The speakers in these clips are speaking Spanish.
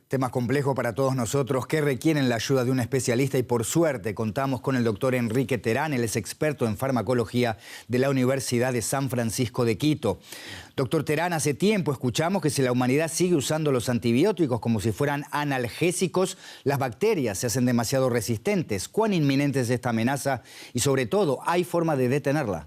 Temas complejos para todos nosotros que requieren la ayuda de un especialista y por suerte contamos con el doctor Enrique Terán, él es experto en farmacología de la Universidad de San Francisco de Quito. Doctor Terán, hace tiempo escuchamos que si la humanidad sigue usando los antibióticos como si fueran analgésicos, las bacterias se hacen demasiado resistentes. ¿Cuán inminente es esta amenaza? Y sobre todo, ¿hay forma de detenerla?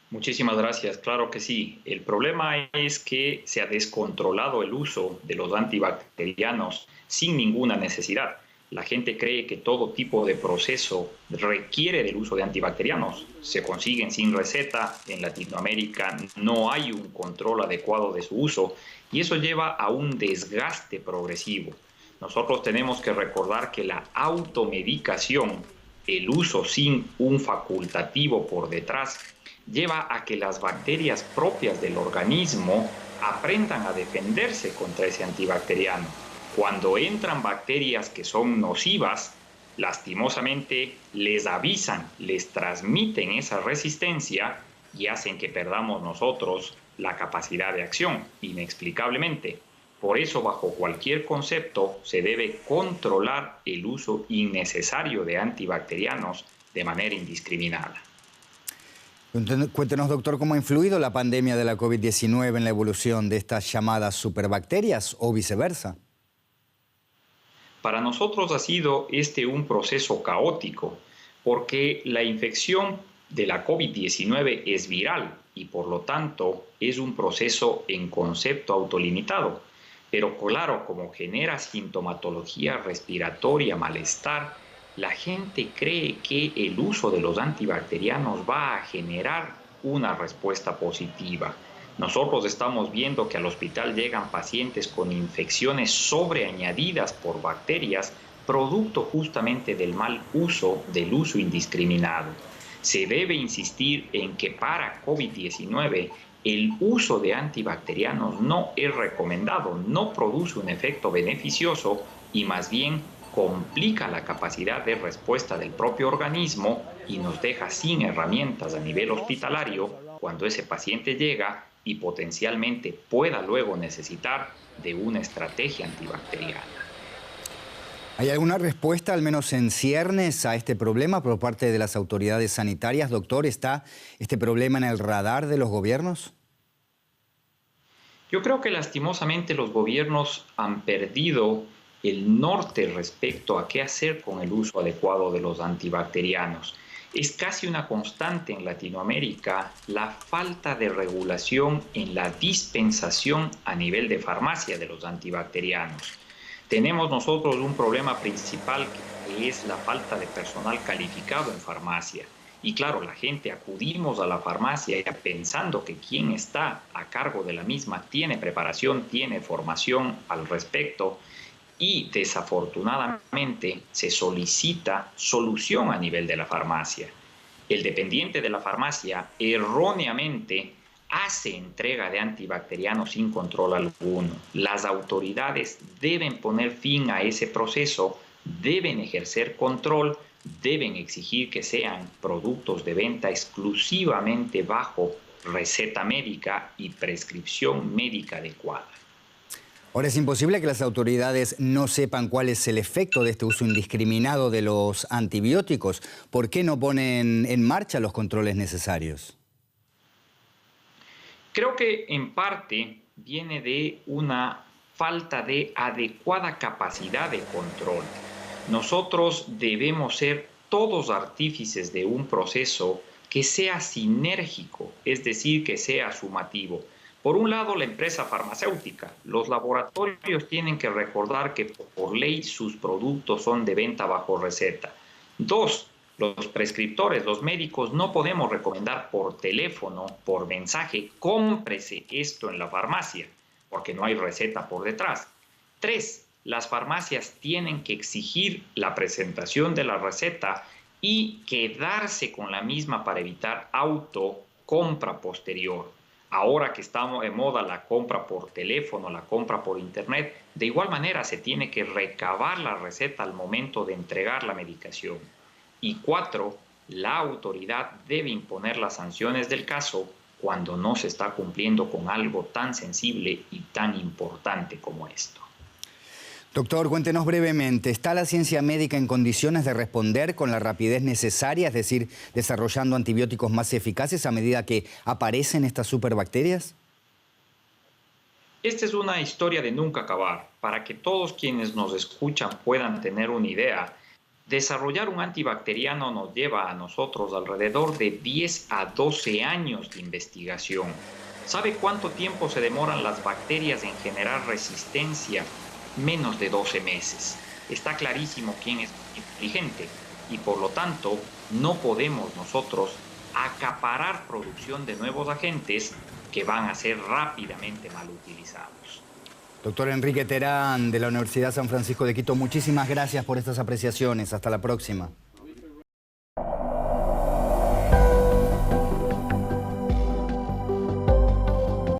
Muchísimas gracias, claro que sí. El problema es que se ha descontrolado el uso de los antibacterianos sin ninguna necesidad. La gente cree que todo tipo de proceso requiere del uso de antibacterianos. Se consiguen sin receta. En Latinoamérica no hay un control adecuado de su uso y eso lleva a un desgaste progresivo. Nosotros tenemos que recordar que la automedicación, el uso sin un facultativo por detrás, lleva a que las bacterias propias del organismo aprendan a defenderse contra ese antibacteriano. Cuando entran bacterias que son nocivas, lastimosamente les avisan, les transmiten esa resistencia y hacen que perdamos nosotros la capacidad de acción, inexplicablemente. Por eso, bajo cualquier concepto, se debe controlar el uso innecesario de antibacterianos de manera indiscriminada. Cuéntenos, doctor, ¿cómo ha influido la pandemia de la COVID-19 en la evolución de estas llamadas superbacterias o viceversa? Para nosotros ha sido un proceso caótico porque la infección de la COVID-19 es viral y por lo tanto es un proceso en concepto autolimitado. Pero claro, como genera sintomatología respiratoria, malestar, la gente cree que el uso de los antibacterianos va a generar una respuesta positiva. Nosotros estamos viendo que al hospital llegan pacientes con infecciones sobreañadidas por bacterias, producto justamente del mal uso, del uso indiscriminado. Se debe insistir en que para COVID-19 el uso de antibacterianos no es recomendado, no produce un efecto beneficioso y más bien complica la capacidad de respuesta del propio organismo y nos deja sin herramientas a nivel hospitalario cuando ese paciente llega y potencialmente pueda luego necesitar de una estrategia antibacteriana. ¿Hay alguna respuesta, al menos en ciernes, a este problema por parte de las autoridades sanitarias? Doctor, ¿está este problema en el radar de los gobiernos? Yo creo que lastimosamente los gobiernos han perdido el norte respecto a qué hacer con el uso adecuado de los antibacterianos. Es casi una constante en Latinoamérica la falta de regulación en la dispensación a nivel de farmacia de los antibacterianos. Tenemos nosotros un problema principal que es la falta de personal calificado en farmacia. Y claro, la gente acudimos a la farmacia pensando que quien está a cargo de la misma tiene preparación, tiene formación al respecto y desafortunadamente se solicita solución a nivel de la farmacia. El dependiente de la farmacia erróneamente hace entrega de antibacterianos sin control alguno. Las autoridades deben poner fin a ese proceso, deben ejercer control, deben exigir que sean productos de venta exclusivamente bajo receta médica y prescripción médica adecuada. Ahora, es imposible que las autoridades no sepan cuál es el efecto de este uso indiscriminado de los antibióticos. ¿Por qué no ponen en marcha los controles necesarios? Creo que en parte viene de una falta de adecuada capacidad de control. Nosotros debemos ser todos artífices de un proceso que sea sinérgico, es decir, que sea sumativo. Por un lado, la empresa farmacéutica. Los laboratorios tienen que recordar que por ley sus productos son de venta bajo receta. Dos, los prescriptores, los médicos, no podemos recomendar por teléfono, por mensaje, cómprese esto en la farmacia, porque no hay receta por detrás. Tres, las farmacias tienen que exigir la presentación de la receta y quedarse con la misma para evitar autocompra posterior. Ahora que estamos de moda la compra por teléfono, la compra por internet, de igual manera se tiene que recabar la receta al momento de entregar la medicación. Y cuatro, la autoridad debe imponer las sanciones del caso cuando no se está cumpliendo con algo tan sensible y tan importante como esto. Doctor, cuéntenos brevemente, ¿está la ciencia médica en condiciones de responder con la rapidez necesaria, es decir, desarrollando antibióticos más eficaces a medida que aparecen estas superbacterias? Esta es una historia de nunca acabar. Para que todos quienes nos escuchan puedan tener una idea, desarrollar un antibacteriano nos lleva a nosotros alrededor de 10 a 12 años de investigación. ¿Sabe cuánto tiempo se demoran las bacterias en generar resistencia? Menos de 12 meses. Está clarísimo quién es inteligente y por lo tanto no podemos nosotros acaparar producción de nuevos agentes que van a ser rápidamente mal utilizados. Doctor Enrique Terán, de la Universidad San Francisco de Quito, muchísimas gracias por estas apreciaciones. Hasta la próxima.